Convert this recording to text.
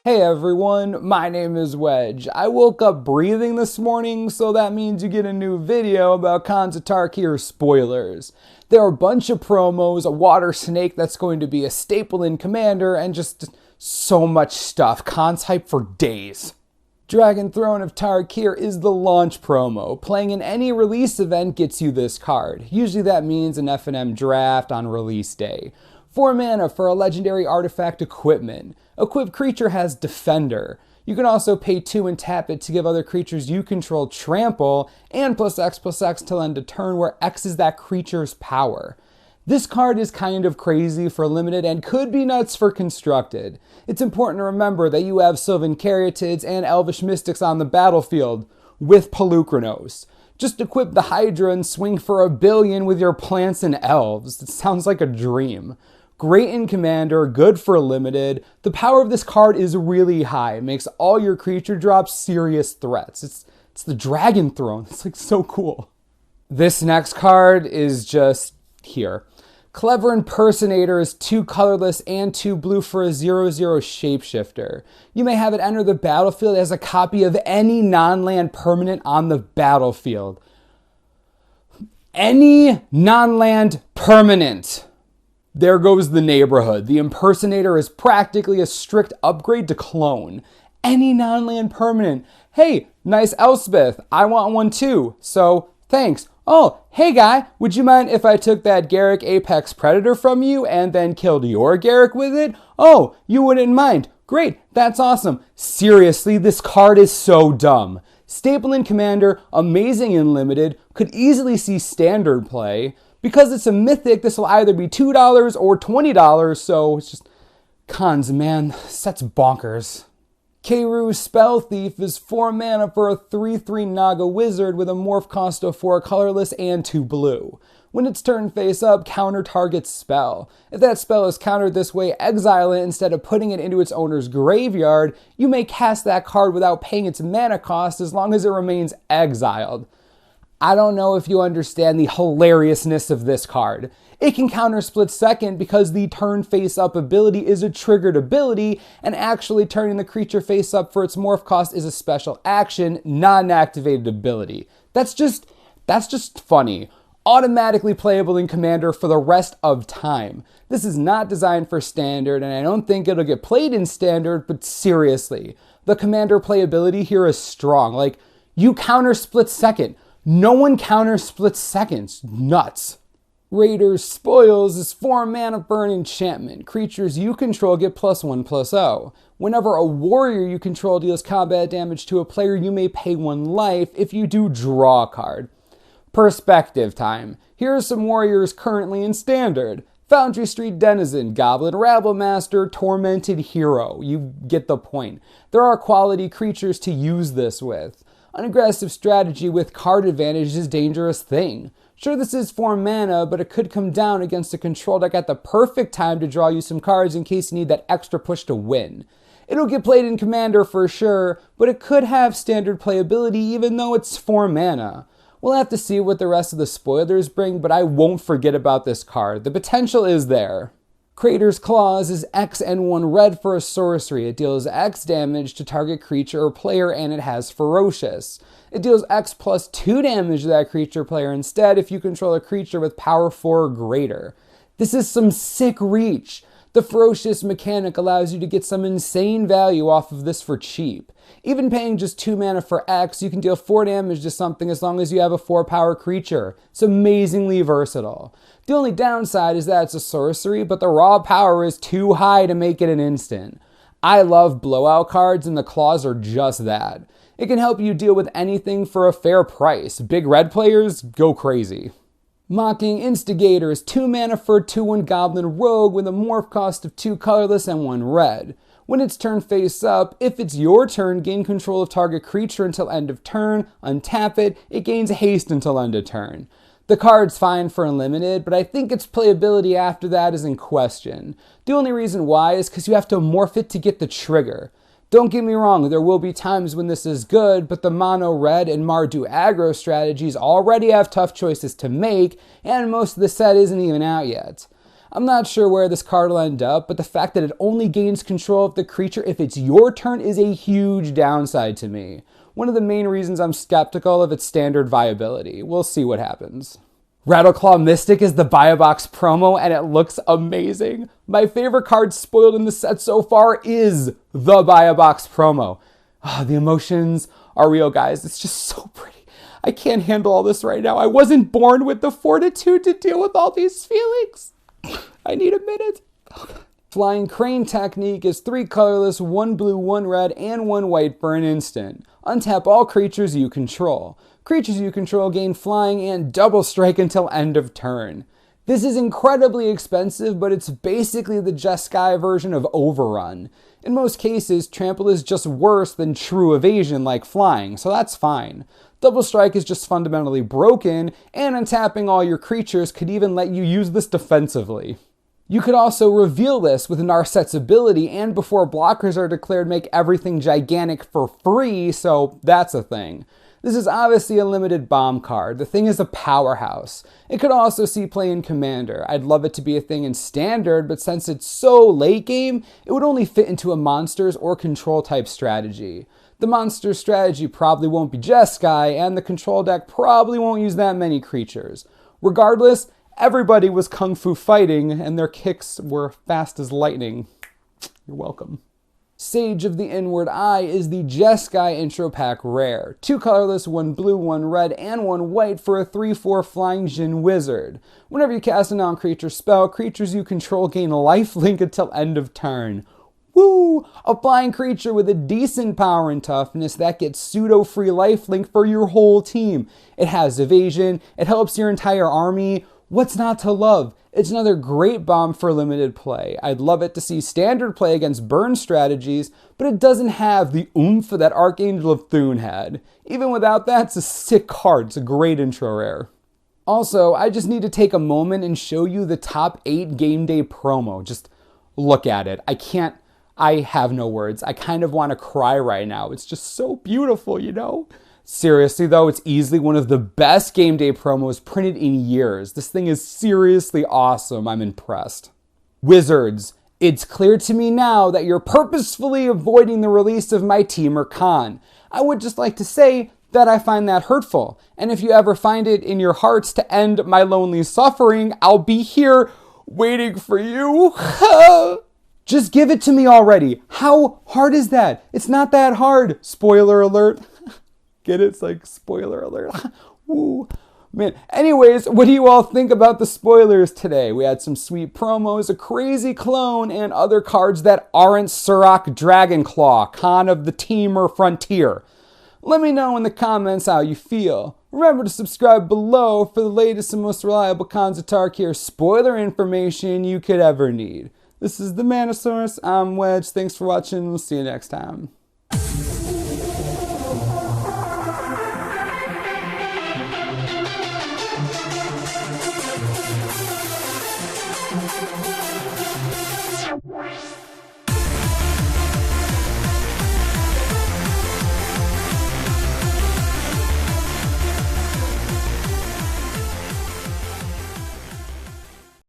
Hey everyone, my name is Wedge. I woke up breathing this morning, so that means you get a new video about cons of Tarkir Spoilers. There are a bunch of promos, a water snake that's going to be a staple in Commander, and just so much stuff. Cons hype for days. Dragon Throne of Tarkir is the launch promo. Playing in any release event gets you this card. Usually that means an F&M draft on release day. 4 mana for a legendary artifact equipment. Equipped creature has Defender. You can also pay 2 and tap it to give other creatures you control trample, and +X/+X till end of turn, where X is that creature's power. This card is kind of crazy for limited and could be nuts for constructed. It's important to remember that you have Sylvan Caryatids and Elvish Mystics on the battlefield with Pelucranos. Just equip the Hydra and swing for 1 billion with your plants and elves. It sounds like a dream. Great in Commander, good for limited. The power of this card is really high. It makes all your creature drops serious threats. It's the Dragon Throne. It's like so cool. This next card is just here. Clever Impersonator is 2 colorless and 2 blue for a 0/0 shapeshifter. You may have it enter the battlefield as a copy of any non-land permanent on the battlefield. Any non-land permanent. There goes the neighborhood. The Impersonator is practically a strict upgrade to clone. Any non-land permanent. Hey, nice Elspeth. I want one too. So, thanks. Oh, hey guy, would you mind if I took that Garruk Apex Predator from you and then killed your Garruk with it? Oh, you wouldn't mind. Great, that's awesome. Seriously, this card is so dumb. Staple in Commander, amazing in Limited, could easily see Standard play. Because it's a mythic, this will either be $2 or $20, so it's just cons, man. That's bonkers. Kaeru Spell Thief is 4 mana for a 3/3 Naga Wizard with a morph cost of 4 colorless and 2 blue. When it's turn face up, counter target spell. If that spell is countered this way, exile it instead of putting it into its owner's graveyard. You may cast that card without paying its mana cost as long as it remains exiled. I don't know if you understand the hilariousness of this card. It can counter split second because the turn face up ability is a triggered ability, and actually turning the creature face up for its morph cost is a special action, not an activated ability. That's just funny. Automatically playable in Commander for the rest of time. This is not designed for Standard, and I don't think it'll get played in Standard, but seriously, the Commander playability here is strong. Like, you counter split second. No one counters split seconds. Nuts. Raiders Spoils is 4 mana for an enchantment. Creatures you control get +1/+0. Whenever a warrior you control deals combat damage to a player, you may pay 1 life. If you do, draw a card. Perspective time. Here are some warriors currently in Standard. Foundry Street Denizen, Goblin Rabblemaster, Tormented Hero. You get the point. There are quality creatures to use this with. An aggressive strategy with card advantage is a dangerous thing. Sure, this is 4 mana, but it could come down against a control deck at the perfect time to draw you some cards in case you need that extra push to win. It'll get played in Commander for sure, but it could have Standard playability even though it's 4 mana. We'll have to see what the rest of the spoilers bring, but I won't forget about this card. The potential is there. Crater's Claws is X and 1 red for a sorcery. It deals X damage to target creature or player, and it has Ferocious. It deals X plus 2 damage to that creature player instead if you control a creature with power 4 or greater. This is some sick reach. The Ferocious mechanic allows you to get some insane value off of this for cheap. Even paying just 2 mana for X, you can deal 4 damage to something as long as you have a 4 power creature. It's amazingly versatile. The only downside is that it's a sorcery, but the raw power is too high to make it an instant. I love blowout cards, and the Claws are just that. It can help you deal with anything for a fair price. Big red players, go crazy. Mocking Instigator is 2 mana for a 2/1 Goblin Rogue with a morph cost of 2 colorless and 1 red. When it's turn face up, if it's your turn, gain control of target creature until end of turn, untap it, it gains haste until end of turn. The card's fine for Unlimited, but I think its playability after that is in question. The only reason why is because you have to morph it to get the trigger. Don't get me wrong, there will be times when this is good, but the mono red and Mardu aggro strategies already have tough choices to make, and most of the set isn't even out yet. I'm not sure where this card will end up, but the fact that it only gains control of the creature if it's your turn is a huge downside to me. One of the main reasons I'm skeptical of its standard viability. We'll see what happens. Rattleclaw Mystic is the Buy a Box promo, and it looks amazing. My favorite card spoiled in the set so far is the Buy a Box promo. The emotions are real, guys. It's just so pretty. I can't handle all this right now. I wasn't born with the fortitude to deal with all these feelings. I need a minute. Flying Crane technique is 3 colorless, 1 blue, 1 red, and 1 white for an instant. Untap all creatures you control. Creatures you control gain flying and double strike until end of turn. This is incredibly expensive, but it's basically the Jeskai version of Overrun. In most cases, trample is just worse than true evasion like flying, so that's fine. Double strike is just fundamentally broken, and untapping all your creatures could even let you use this defensively. You could also reveal this with Narset's ability, and before blockers are declared, make everything gigantic for free, so that's a thing. This is obviously a limited bomb card. The thing is a powerhouse. It could also see play in Commander. I'd love it to be a thing in Standard, but since it's so late game, it would only fit into a monsters or control type strategy. The monster strategy probably won't be Jeskai, and the control deck probably won't use that many creatures. Regardless, everybody was kung fu fighting, and their kicks were fast as lightning. You're welcome. Sage of the Inward Eye is the Jeskai intro pack rare. 2 colorless, 1 blue, 1 red, and 1 white for a 3/4 flying Djinn wizard. Whenever you cast a non-creature spell, creatures you control gain lifelink until end of turn. Woo! A flying creature with a decent power and toughness that gets pseudo-free lifelink for your whole team. It has evasion, it helps your entire army. What's not to love? It's another great bomb for limited play. I'd love it to see standard play against burn strategies, but it doesn't have the oomph that Archangel of Thune had. Even without that, it's a sick card. It's a great intro rare. Also, I just need to take a moment and show you the top 8 game day promo. Just look at it. I have no words. I kind of want to cry right now. It's just so beautiful, you know? Seriously though, it's easily one of the best game day promos printed in years. This thing is seriously awesome. I'm impressed. Wizards, it's clear to me now that you're purposefully avoiding the release of my Temur Khan. I would just like to say that I find that hurtful. And if you ever find it in your hearts to end my lonely suffering, I'll be here waiting for you. Just give it to me already. How hard is that? It's not that hard. Spoiler alert. Get it? It's like spoiler alert. Woo. Man. Anyways, what do you all think about the spoilers today? We had some sweet promos, a crazy clone, and other cards that aren't Surrak Dragonclaw, Khan of the Temur Frontier. Let me know in the comments how you feel. Remember to subscribe below for the latest and most reliable Khans of Tarkir spoiler information you could ever need. This is the Manosaurus. I'm Wedge. Thanks for watching. We'll see you next time.